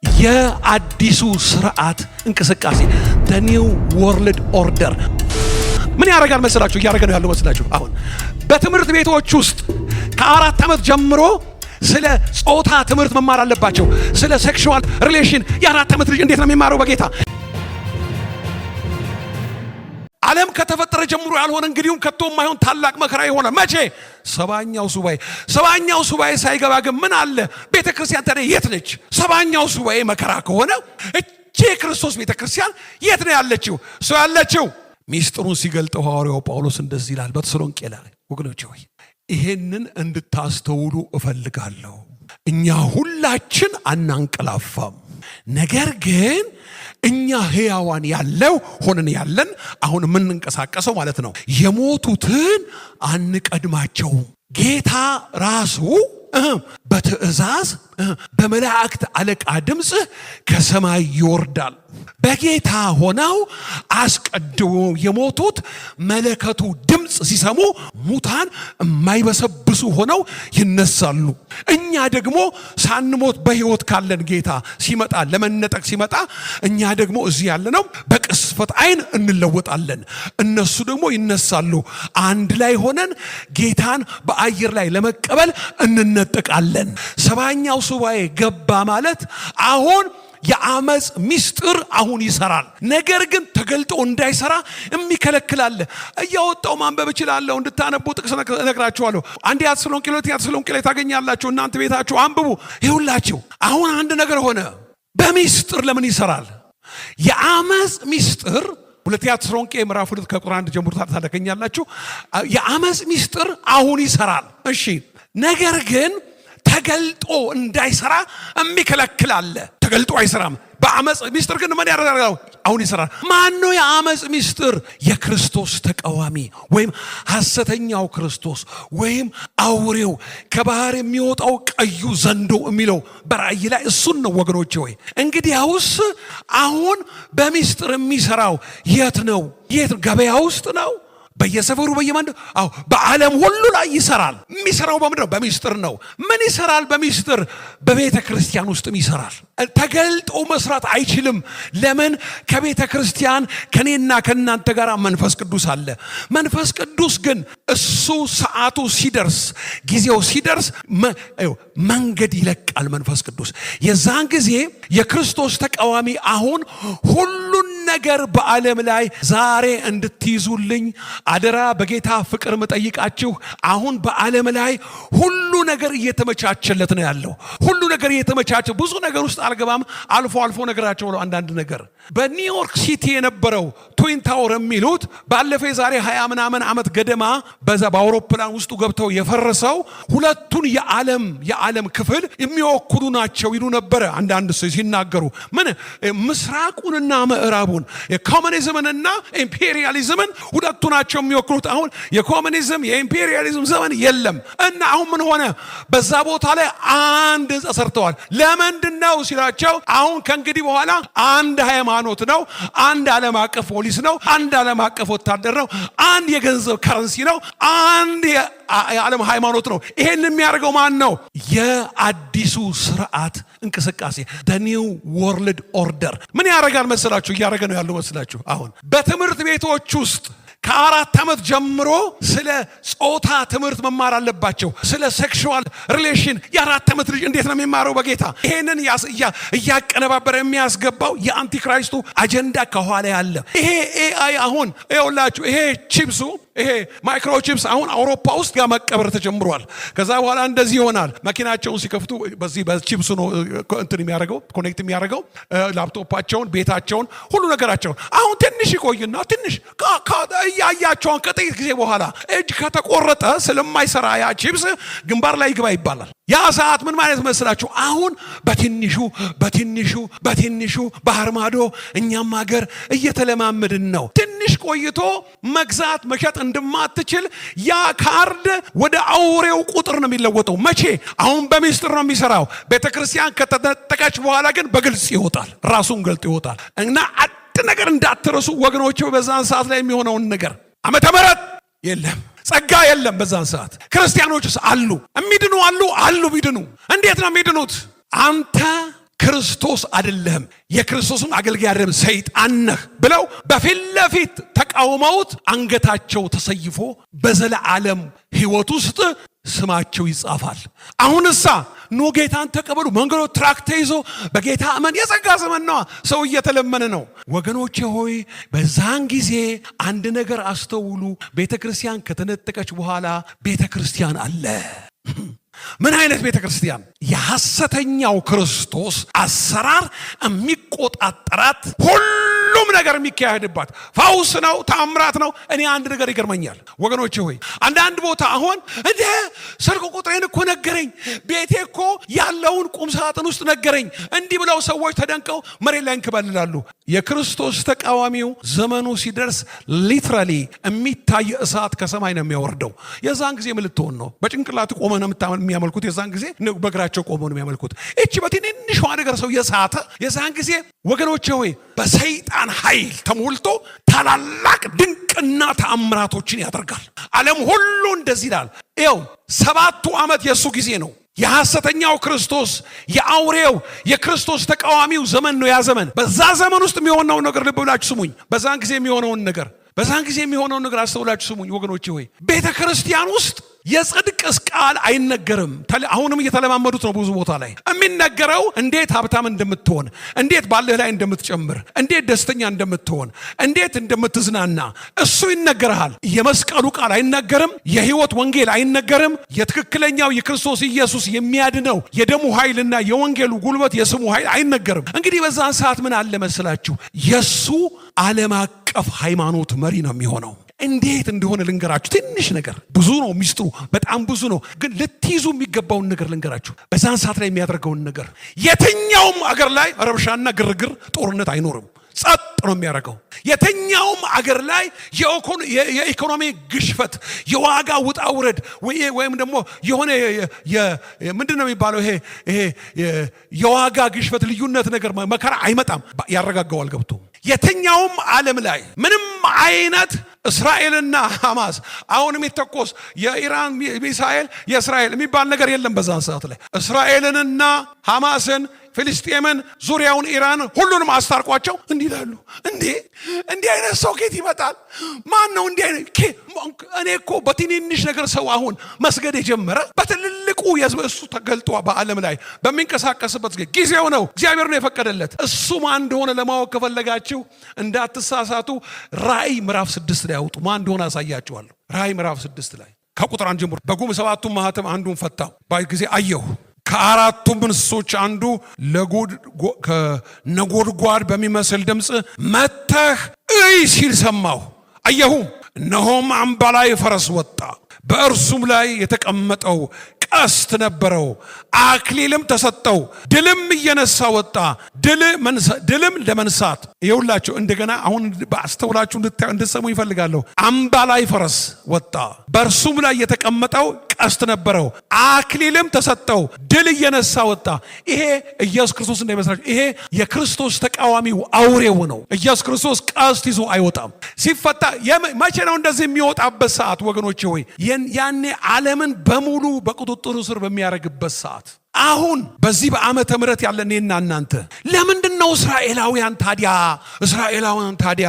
የአዲሱ ስርዓት እንቅስቃሴ the new world order ምን ያደርጋል መስላችሁ? እያደረገ ነው ያለው መስላችሁ? አሁን በትምህርት ቤቶች ውስጥ ከ4 ዓመት ጀምሮ ስለ ጾታ ትምህርት መማር አለባቸው። ስለ ሴክሹዋል ሪሌሽን የ4 ዓመት ልጅ እንዴት ነው የሚማረው? በጌታ ዓለም ከተፈጠረ ጀምሮ ያልሆነ እንግዲሁም ከቶ የማይሆን ታላቅ መከራ የሆነ መቼ? ሰባኛው ሱባኤ ሳይገባ ግን ምን አለ? ቤተክርስቲያን ታዲያ የት ነች? ሰባኛው ሱባኤ መከራ ከሆነ እቺ ክርስቶስ ቤተክርስቲያን የት ነው ያለችው? ሰው ያለችው ሚስጥሩን ሲገልጠው ሐዋርያው ጳውሎስ እንደዚህ ይላል በተሰሎንቄ ላይ። ወገኖቼ ሆይ ይሄንን እንድታስተውሉ እፈልጋለሁ። እኛ ሁላችን አናንቀላፋም፣ ነገር ግን እኛ ሕያዋን ሆነን ያለን አሁን የምንንቀሳቀሰው ማለት ነው የሞቱትን አንቀድማቸው። ጌታ ራሱ በትእዛዝ በመላእክት አለቃ ድምፅ ከሰማይ ይወርዳል። በጌታ ሆነው አስቀድሞ የሞቱት መለከቱ ድምፅ ሲሰሙ ሙታን የማይበሰብሱ ሆነው ይነሳሉ። እኛ ደግሞ ሳንሞት በሕይወት ካለን ጌታ ሲመጣ ለመነጠቅ ሲመጣ እኛ ደግሞ እዚህ ያለነው በቅስፈት ዓይን እንለወጣለን። እነሱ ደግሞ ይነሳሉ። አንድ ላይ ሆነን ጌታን በአየር ላይ ለመቀበል እንነጠቃለን። ሰባኛው ሱባኤ ገባ ማለት አሁን የአመጽ ሚስጥር አሁን ይሰራል። ነገር ግን ተገልጦ እንዳይሰራ የሚከለክላል። እያወጣው ማንበብ እችላለሁ፣ እንድታነቡ ጥቅስ እነግራችኋለሁ። አንደኛ ተሰሎንቄ ላይ ታገኛላችሁ። እናንተ ቤታችሁ አንብቡ። ይሁላችሁ አሁን አንድ ነገር ሆነ። በሚስጥር ለምን ይሰራል? የአመጽ ሚስጥር ሁለተኛ ተሰሎንቄ ምዕራፍ 2 ከቁጥር 1 ጀምሮ ታገኛላችሁ። የአመጽ ሚስጥር አሁን ይሰራል። እሺ፣ ነገር ግን ተገልጦ እንዳይሰራ የሚከለክላል። ተገልጦ አይሰራም። በአመጽ ሚስጥር ግን ምን ያደርጋል? አሁን ይሰራል። ማን ነው የአመጽ ሚስጥር? የክርስቶስ ተቃዋሚ ወይም ሐሰተኛው ክርስቶስ ወይም አውሬው ከባህር የሚወጣው ቀዩ ዘንዶ የሚለው በራእይ ላይ እሱን ነው ወገኖቼ። ወይ እንግዲያውስ አሁን በሚስጥር የሚሰራው የት ነው? ገበያ ውስጥ ነው? በየሰፈሩ በየማንዱ? በዓለም ሁሉ ላይ ይሰራል። የሚሰራው በምንድን ነው? በሚስጥር ነው። ምን ይሰራል? በሚስጥር በቤተ ክርስቲያን ውስጥም ይሰራል። ተገልጦ መስራት አይችልም። ለምን? ከቤተ ክርስቲያን ከኔና ከናንተ ጋር መንፈስ ቅዱስ አለ። መንፈስ ቅዱስ ግን እሱ ሰዓቱ ሲደርስ ጊዜው ሲደርስ መንገድ ይለቃል። መንፈስ ቅዱስ የዛን ጊዜ የክርስቶስ ተቃዋሚ አሁን ሁሉን ነገር በዓለም ላይ ዛሬ እንድትይዙልኝ አደራ በጌታ ፍቅር መጠይቃችሁ። አሁን በዓለም ላይ ሁሉ ነገር እየተመቻቸለት ነው ያለው። ሁሉ ነገር እየተመቻቸ ብዙ ነገር ውስጥ አልገባም። አልፎ ነገራቸው ነው። አንዳንድ ነገር በኒውዮርክ ሲቲ የነበረው ትዊን ታወር የሚሉት ባለፈው ዛሬ 20 ምናምን ዓመት ገደማ በዛ በአውሮፕላን ውስጡ ገብተው የፈረሰው ሁለቱን የዓለም ክፍል የሚወክሉ ናቸው ይሉ ነበረ አንዳንድ ሲናገሩ። ምን ምስራቁንና ምዕራቡን የኮሙኒዝምንና ኢምፔሪያሊዝምን ሁለቱ ናቸው የሚወክሉት። አሁን የኮሙኒዝም የኢምፔሪያሊዝም ዘመን የለም እና አሁን ምን ሆነ? በዛ ቦታ ላይ አንድ ህንጻ ሰርተዋል። ለምንድነው ሲላቸው አሁን ከእንግዲህ በኋላ አንድ ሃይማኖት ነው፣ አንድ ዓለም አቀፍ ፖሊስ ነው፣ አንድ ዓለም አቀፍ ወታደር ነው፣ አንድ የገንዘብ ከረንሲ ነው፣ አንድ የዓለም ሃይማኖት ነው። ይሄን የሚያደርገው ማን ነው? የአዲሱ ስርዓት እንቅስቃሴ the new world order ምን ያደርጋል መስላችሁ? እያደረገ ነው ያለው መስላችሁ? አሁን በትምህርት ቤቶች ውስጥ ከ4 ዓመት ጀምሮ ስለ ጾታ ትምህርት መማር አለባቸው። ስለ ሴክሹዋል ሪሌሽን የ4 ዓመት ልጅ እንዴት ነው የሚማረው? በጌታ ይሄንን እያቀነባበረ የሚያስገባው የአንቲክራይስቱ አጀንዳ ከኋላ ያለ ይሄ ኤአይ አሁን ይኸውላችሁ ይሄ ቺፕሱ ይሄ ማይክሮቺፕስ አሁን አውሮፓ ውስጥ ጋር መቀበር ተጀምሯል። ከዛ በኋላ እንደዚህ ይሆናል። መኪናቸውን ሲከፍቱ በዚህ በቺፕሱ ነው እንትን የሚያደርገው ኮኔክት የሚያደርገው ላፕቶፓቸውን፣ ቤታቸውን፣ ሁሉ ነገራቸውን። አሁን ትንሽ ይቆይና ትንሽ ያያቸውን ከጥቂት ጊዜ በኋላ እጅ ከተቆረጠ ስለማይሰራ ያ ቺፕስ ግንባር ላይ ይግባ ይባላል። ያ ሰዓት ምን ማለት መስላችሁ? አሁን በትንሹ ባህር ማዶ እኛም ሀገር እየተለማመድን ነው። ትንሽ ቆይቶ መግዛት መሸጥ እንደማትችል ያ ካርድ ወደ አውሬው ቁጥር ነው የሚለወጠው። መቼ? አሁን በሚስጥር ነው የሚሰራው። ቤተክርስቲያን ከተጠቀች በኋላ ግን በግልጽ ይወጣል፣ ራሱን ገልጦ ይወጣል። እና አንድ ነገር እንዳትረሱ ወገኖች፣ በዛን ሰዓት ላይ የሚሆነውን ነገር ዓመተ ምሕረት የለም፣ ጸጋ የለም። በዛን ሰዓት ክርስቲያኖችስ አሉ፣ የሚድኑ አሉ ቢድኑ። እንዴት ነው የሚድኑት? አንተ ክርስቶስ አይደለህም፣ የክርስቶስም አገልጋይ አይደለም፣ ሰይጣን ነህ ብለው በፊት ለፊት ተቃውመውት አንገታቸው ተሰይፎ በዘላለም ሕይወት ውስጥ ስማቸው ይጻፋል። አሁንሳ ኑ ጌታን ተቀበሉ፣ መንገዱ ትራክ ተይዞ በጌታ አመን። የጸጋ ዘመን ነው፣ ሰው እየተለመነ ነው። ወገኖቼ ሆይ በዛን ጊዜ አንድ ነገር አስተውሉ። ቤተ ክርስቲያን ከተነጠቀች በኋላ ቤተ ክርስቲያን አለ። ምን አይነት ቤተ ክርስቲያን? የሐሰተኛው ክርስቶስ አሰራር የሚቆጣጠራት፣ ሁሉም ነገር የሚካሄድባት፣ ፈውስ ነው፣ ተአምራት ነው። እኔ አንድ ነገር ይገርመኛል ወገኖቼ ሆይ አንዳንድ ቦታ አሁን እንደ ስልክ ቁጥሬን እኮ ነገረኝ፣ ቤቴ እኮ ያለውን ቁም ሳጥን ውስጥ ነገረኝ፣ እንዲህ ብለው ሰዎች ተደንቀው መሬት ላይ እንክበልላሉ። የክርስቶስ ተቃዋሚው ዘመኑ ሲደርስ ሊትራሊ የሚታይ እሳት ከሰማይ ነው የሚያወርደው። የዛን ጊዜ ምን ልትሆን ነው? በጭንቅላት ቆመ ነው የሚያመልኩት። የዛን ጊዜ በእግራቸው ቆመ ነው የሚያመልኩት። እቺ በትንንሿ ነገር ሰው የሳተ የዛን ጊዜ ወገኖቼ ሆይ በሰይጣን ኃይል ተሞልቶ ታላላቅ ድንቅና ተአምራቶችን ያደርጋል። ዓለም ሁሉ እንደዚህ ይላል። ይኸው 7ቱ ዓመት የእሱ ጊዜ ነው። የሐሰተኛው ክርስቶስ የአውሬው የክርስቶስ ተቃዋሚው ዘመን ነው። ያ ዘመን በዛ ዘመን ውስጥ የሚሆነውን ነገር ልብ ብላችሁ ስሙኝ። በዛን ጊዜ የሚሆነውን ነገር አስተውላችሁ ስሙኝ ወገኖቼ ሆይ ቤተ ክርስቲያን ውስጥ የጽድቅ ቃል አይነገርም። አሁንም እየተለማመዱት ነው። ብዙ ቦታ ላይ የሚነገረው እንዴት ሀብታም እንደምትሆን፣ እንዴት ባልህ ላይ እንደምትጨምር፣ እንዴት ደስተኛ እንደምትሆን፣ እንዴት እንደምትዝናና እሱ ይነገርሃል። የመስቀሉ ቃል አይነገርም። የሕይወት ወንጌል አይነገርም። የትክክለኛው የክርስቶስ ኢየሱስ የሚያድነው የደሙ ኃይልና የወንጌሉ ጉልበት የስሙ ኃይል አይነገርም። እንግዲህ በዛን ሰዓት ምን አለ መስላችሁ? የሱ ዓለም አቀፍ ሃይማኖት መሪ ነው የሚሆነው። እንዴት እንደሆነ ልንገራችሁ። ትንሽ ነገር፣ ብዙ ነው ሚስጥሩ፣ በጣም ብዙ ነው። ግን ልትይዙ የሚገባውን ነገር ልንገራችሁ። በዛን ሰዓት ላይ የሚያደርገውን ነገር የትኛውም አገር ላይ ረብሻና ግርግር፣ ጦርነት አይኖርም። ጸጥ ነው የሚያደርገው። የትኛውም አገር ላይ የኢኮኖሚ ግሽፈት፣ የዋጋ ውጣ ውረድ ወይም ደግሞ የሆነ ምንድነው የሚባለው ይሄ የዋጋ ግሽፈት ልዩነት ነገር መከራ አይመጣም። ያረጋጋዋል ገብቶ። የትኛውም ዓለም ላይ ምንም አይነት እስራኤልና ሐማስ አሁን የሚተኮስ የኢራን ሚሳኤል የእስራኤል የሚባል ነገር የለም። በዛን ሰዓት ላይ እስራኤልንና ሐማስን፣ ፍልስጤምን፣ ዙሪያውን ኢራን ሁሉንም አስታርቋቸው እንዲህ ይላሉ። እንዲህ አይነት ሰው ከየት ይመጣል? ማን ነው እንዲህ አይነት? እኔ እኮ በትንንሽ ነገር ሰው አሁን መስገድ የጀመረ በትልልቁ እሱ ተገልጦ በዓለም ላይ በሚንቀሳቀስበት ጊዜው ነው። እግዚአብሔር ነው የፈቀደለት። እሱ ማን እንደሆነ ለማወቅ ከፈለጋችሁ እንዳትሳሳቱ ራእይ ምዕራፍ 6 ላይ አውጡ። ማን እንደሆነ አሳያችኋለሁ። ራእይ ምዕራፍ 6 ላይ ከቁጥር 1 ጀምሮ በጉም 7ቱ ማኅተም አንዱን ፈታው ባይ ጊዜ አየሁ፣ ከአራቱም እንስሶች አንዱ ነጎድጓድ በሚመስል ድምፅ መጥተህ እይ ሲል ሰማሁ። አየሁም፣ እነሆም አምባላይ ፈረስ ወጣ፣ በእርሱም ላይ የተቀመጠው ቀስት ነበረው፣ አክሊልም ተሰጠው፣ ድልም እየነሳ ወጣ። ድልም ለመንሳት ይኸውላችሁ፣ እንደገና አሁን በአስተውላችሁ እንድትሰሙ ይፈልጋለሁ። አምባላይ ፈረስ ወጣ፣ በእርሱም ላይ የተቀመጠው ቀስት ነበረው፣ አክሊልም ተሰጠው፣ ድል እየነሳ ወጣ። ይሄ ኢየሱስ ክርስቶስ እንዳይመስላችሁ፣ ይሄ የክርስቶስ ተቃዋሚው አውሬው ነው። ኢየሱስ ክርስቶስ ቀስት ይዞ አይወጣም። ሲፈታ መቼ ነው እንደዚህ የሚወጣበት ሰዓት? ወገኖቼ ሆይ ያኔ ዓለምን በሙሉ በቁጥጥሩ ስር በሚያደርግበት ሰዓት። አሁን በዚህ በዓመተ ምሕረት ያለ እኔና እናንተ ለምንድን ነው እስራኤላውያን ታዲያ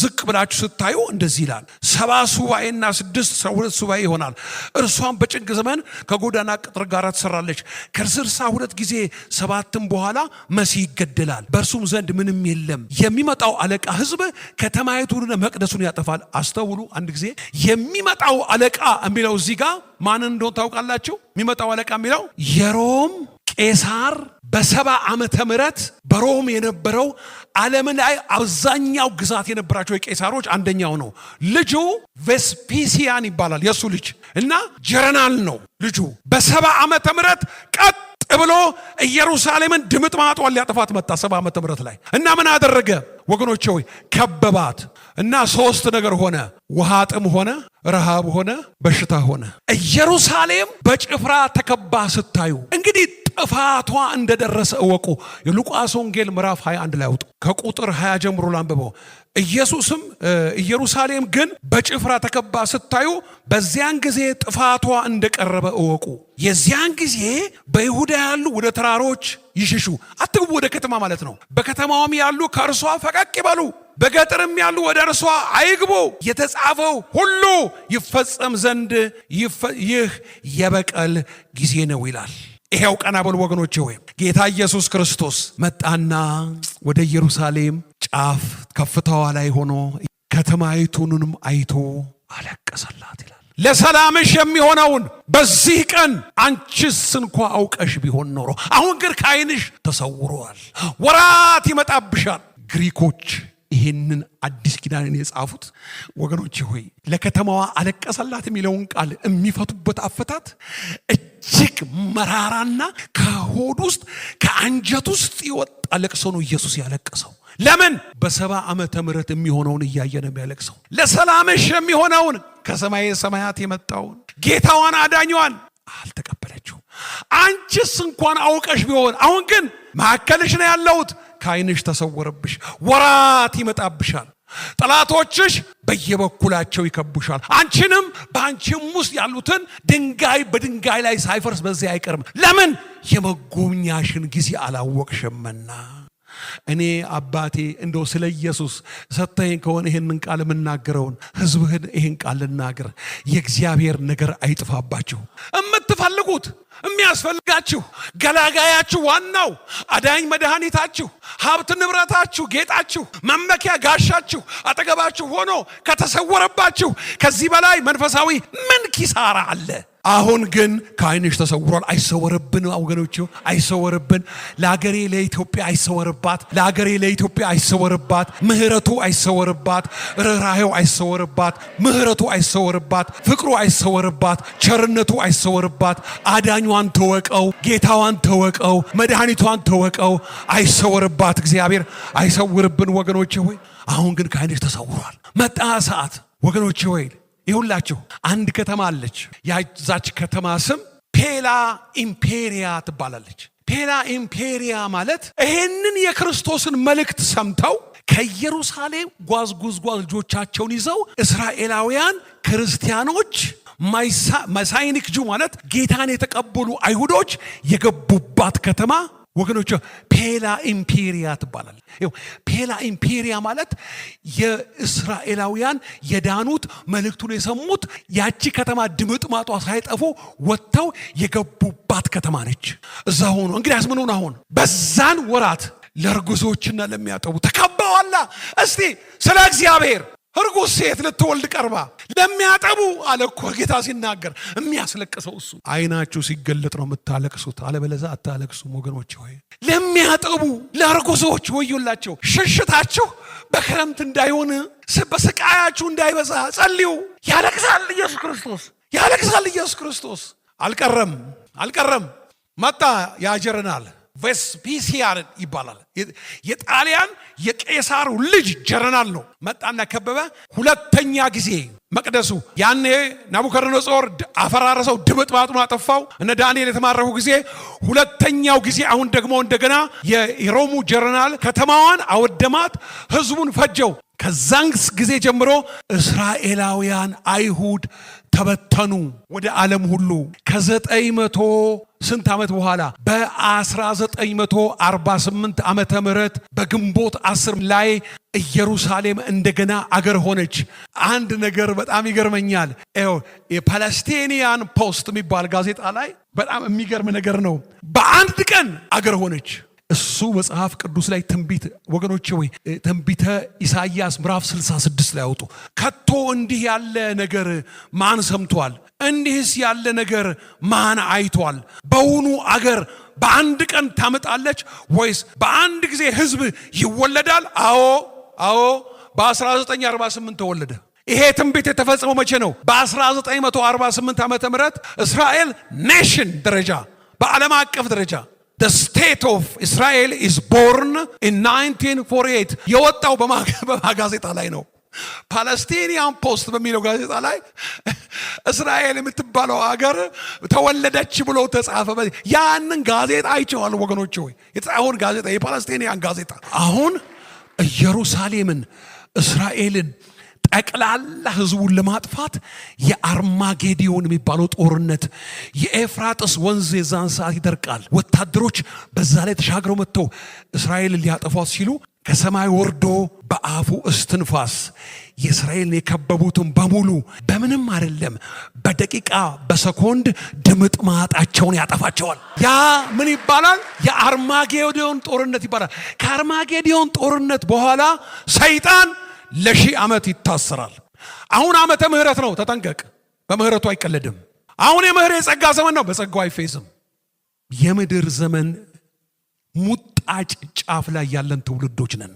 ዝቅ ብላችሁ ስታዩ እንደዚህ ይላል። 7 ሱባኤና 6 ሱባኤ ይሆናል። እርሷም በጭንቅ ዘመን ከጎዳና ቅጥር ጋር ትሰራለች። ከ62 ጊዜ 7ም በኋላ መሲህ ይገደላል፣ በእርሱም ዘንድ ምንም የለም። የሚመጣው አለቃ ሕዝብ ከተማይቱንና መቅደሱን ያጠፋል። አስተውሉ። አንድ ጊዜ የሚመጣው አለቃ የሚለው እዚህ ጋር ማንን እንደሆነ ታውቃላችሁ? የሚመጣው አለቃ የሚለው የሮም ቄሳር በ70 ዓመተ ምሕረት በሮም የነበረው ዓለም ላይ አብዛኛው ግዛት የነበራቸው የቄሳሮች አንደኛው ነው። ልጁ ቬስፒሲያን ይባላል የሱ ልጅ እና ጀረናል ነው ልጁ። በ70 ዓመተ ምሕረት ቀጥ ብሎ ኢየሩሳሌምን ድምጥማጧን ሊያጠፋት መጣ 70 ዓመተ ምሕረት ላይ እና ምን አደረገ ወገኖቼ ሆይ? ከበባት እና 3 ነገር ሆነ። ውሃ ጥም ሆነ፣ ረሃብ ሆነ፣ በሽታ ሆነ። ኢየሩሳሌም በጭፍራ ተከባ ስታዩ እንግዲህ ጥፋቷ እንደደረሰ እወቁ። የሉቃስ ወንጌል ምዕራፍ 21 ላይ አውጡ። ከቁጥር 20 ጀምሮ ላንብበው። ኢየሱስም ኢየሩሳሌም ግን በጭፍራ ተከባ ስታዩ በዚያን ጊዜ ጥፋቷ እንደቀረበ እወቁ። የዚያን ጊዜ በይሁዳ ያሉ ወደ ተራሮች ይሽሹ፣ አትግቡ ወደ ከተማ ማለት ነው። በከተማውም ያሉ ከእርሷ ፈቀቅ ይበሉ፣ በገጠርም ያሉ ወደ እርሷ አይግቡ። የተጻፈው ሁሉ ይፈጸም ዘንድ ይህ የበቀል ጊዜ ነው ይላል። ይሄው ቀና በሉ ወገኖቼ። ሆይ ጌታ ኢየሱስ ክርስቶስ መጣና ወደ ኢየሩሳሌም ጫፍ ከፍታዋ ላይ ሆኖ ከተማይቱንም አይቶ አለቀሰላት ይላል። ለሰላምሽ የሚሆነውን በዚህ ቀን አንቺስ እንኳ አውቀሽ ቢሆን ኖሮ፣ አሁን ግን ከዓይንሽ ተሰውሯል። ወራት ይመጣብሻል። ግሪኮች ይህንን አዲስ ኪዳንን የጻፉት ወገኖቼ ሆይ ለከተማዋ አለቀሰላት የሚለውን ቃል የሚፈቱበት አፈታት እጅግ መራራና ከሆድ ውስጥ ከአንጀት ውስጥ የወጣ ለቅሶ ነው ኢየሱስ ያለቀሰው። ለምን? በ70 ዓመተ ምህረት የሚሆነውን እያየ ነው የሚያለቅሰው። ለሰላምሽ የሚሆነውን ከሰማየ ሰማያት የመጣውን ጌታዋን አዳኛዋን አልተቀበለችው። አንቺስ እንኳን አውቀሽ ቢሆን፣ አሁን ግን መካከልሽ ነው ያለሁት፣ ከዓይንሽ ተሰወረብሽ። ወራት ይመጣብሻል፣ ጠላቶችሽ በየበኩላቸው ይከቡሻል። አንቺንም በአንቺም ውስጥ ያሉትን ድንጋይ በድንጋይ ላይ ሳይፈርስ በዚህ አይቀርም። ለምን? የመጎብኛሽን ጊዜ አላወቅሽምና። እኔ አባቴ እንደው ስለ ኢየሱስ ሰተኸኝ ከሆነ ይህንን ቃል የምናገረውን ሕዝብህን ይህን ቃል ልናገር። የእግዚአብሔር ነገር አይጥፋባችሁ። የምትፈልጉት የሚያስፈልጋችሁ ገላጋያችሁ፣ ዋናው አዳኝ መድኃኒታችሁ፣ ሀብት ንብረታችሁ፣ ጌጣችሁ፣ መመኪያ ጋሻችሁ አጠገባችሁ ሆኖ ከተሰወረባችሁ ከዚህ በላይ መንፈሳዊ ምን ኪሳራ አለ? አሁን ግን ከዓይንሽ ተሰውሯል። አይሰወርብን ወገኖቼ፣ አይሰወርብን። ለአገሬ ለኢትዮጵያ አይሰወርባት። ለአገሬ ለኢትዮጵያ አይሰወርባት። ምህረቱ አይሰወርባት። ርኅራኄው አይሰወርባት። ምህረቱ አይሰወርባት። ፍቅሩ አይሰወርባት። ቸርነቱ አይሰወርባት። አዳኟን ተወቀው፣ ጌታዋን ተወቀው፣ መድኃኒቷን ተወቀው። አይሰወርባት። እግዚአብሔር አይሰውርብን ወገኖቼ ሆይ። አሁን ግን ከዓይንሽ ተሰውሯል። መጣ ሰዓት ወገኖቼ ሆይ። ይሁላችሁ አንድ ከተማ አለች። ያዛች ከተማ ስም ፔላ ኢምፔሪያ ትባላለች። ፔላ ኢምፔሪያ ማለት ይሄንን የክርስቶስን መልእክት ሰምተው ከኢየሩሳሌም ጓዝጓዝ ልጆቻቸውን ይዘው እስራኤላውያን ክርስቲያኖች መሳይኒክ ጁ ማለት ጌታን የተቀበሉ አይሁዶች የገቡባት ከተማ ወገኖች ፔላ ኢምፔሪያ ትባላለች። ፔላ ኢምፔሪያ ማለት የእስራኤላውያን የዳኑት መልእክቱን የሰሙት ያቺ ከተማ ድምጥማጧ ሳይጠፉ ወጥተው የገቡባት ከተማ ነች። እዛ ሆኖ እንግዲህ አስምኑን አሁን በዛን ወራት ለርጉዞችና ለሚያጠቡ ተከባዋላ። እስቲ ስለ እግዚአብሔር እርጉዝ ሴት ልትወልድ ቀርባ ለሚያጠቡ አለ እኮ ጌታ ሲናገር። የሚያስለቅሰው እሱ። አይናችሁ ሲገለጥ ነው የምታለቅሱት፣ አለበለዚያ አታለቅሱም ወገኖች ሆይ። ለሚያጠቡ ለርጉዞች ወዮላቸው። ሽሽታችሁ በክረምት እንዳይሆን፣ በስቃያችሁ እንዳይበዛ ጸልዩ። ያለቅሳል ኢየሱስ ክርስቶስ፣ ያለቅሳል ኢየሱስ ክርስቶስ። አልቀረም መጣ ያጀረናል። ቬስፒሲያን ይባላል። የጣሊያን የቄሳሩ ልጅ ጀነራል ነው። መጣና ከበበ። ሁለተኛ ጊዜ መቅደሱ ያኔ ናቡከደነጾር አፈራረሰው፣ ድምጥማጡን አጠፋው። እነ ዳንኤል የተማረኩ ጊዜ ሁለተኛው ጊዜ አሁን ደግሞ እንደገና የሮሙ ጀነራል ከተማዋን አወደማት፣ ህዝቡን ፈጀው። ከዛን ጊዜ ጀምሮ እስራኤላውያን አይሁድ ተበተኑ ወደ ዓለም ሁሉ። ከ900 ስንት ዓመት በኋላ በ1948 ዓመተ ምህረት በግንቦት 10 ላይ ኢየሩሳሌም እንደገና አገር ሆነች። አንድ ነገር በጣም ይገርመኛል። የፓለስቲኒያን ፖስት የሚባል ጋዜጣ ላይ በጣም የሚገርም ነገር ነው። በአንድ ቀን አገር ሆነች። እሱ መጽሐፍ ቅዱስ ላይ ትንቢት ወገኖቼ ወይ ትንቢተ ኢሳይያስ ምዕራፍ 66 ላይ አውጡ። ከቶ እንዲህ ያለ ነገር ማን ሰምቷል? እንዲህስ ያለ ነገር ማን አይቷል? በውኑ አገር በአንድ ቀን ታመጣለች ወይስ በአንድ ጊዜ ህዝብ ይወለዳል? አዎ በ1948 ተወለደ። ይሄ ትንቢት የተፈጸመው መቼ ነው? በ1948 ዓመተ ምህረት እስራኤል ኔሽን ደረጃ፣ በዓለም አቀፍ ደረጃ The state of Israel is born in 1948 የወጣው በጋዜጣ ላይ ነው። ፓለስቲኒያን ፖስት በሚለው ጋዜጣ ላይ እስራኤል የምትባለው ሀገር ተወለደች ብሎ ተጻፈ። ያንን ጋዜጣ አይቼዋለሁ ወገኖች ሆይ፣ የተጻፈውን ጋዜጣ፣ የፓለስቲኒያን ጋዜጣ። አሁን ኢየሩሳሌምን እስራኤልን ጠቅላላ ህዝቡን ለማጥፋት የአርማጌዲዮን የሚባለው ጦርነት፣ የኤፍራጥስ ወንዝ የዛን ሰዓት ይደርቃል። ወታደሮች በዛ ላይ ተሻግረው መጥተው እስራኤልን ሊያጠፏት ሲሉ ከሰማይ ወርዶ በአፉ እስትንፋስ የእስራኤልን የከበቡትን በሙሉ በምንም አይደለም በደቂቃ በሰኮንድ ድምጥማጣቸውን ያጠፋቸዋል። ያ ምን ይባላል? የአርማጌዲዮን ጦርነት ይባላል። ከአርማጌዲዮን ጦርነት በኋላ ሰይጣን ለ1000 ዓመት ይታሰራል። አሁን ዓመተ ምህረት ነው፣ ተጠንቀቅ። በምህረቱ አይቀለድም። አሁን የምህረት የጸጋ ዘመን ነው፣ በጸጋው አይፌዝም። የምድር ዘመን ሙጣጭ ጫፍ ላይ ያለን ትውልዶች ነን።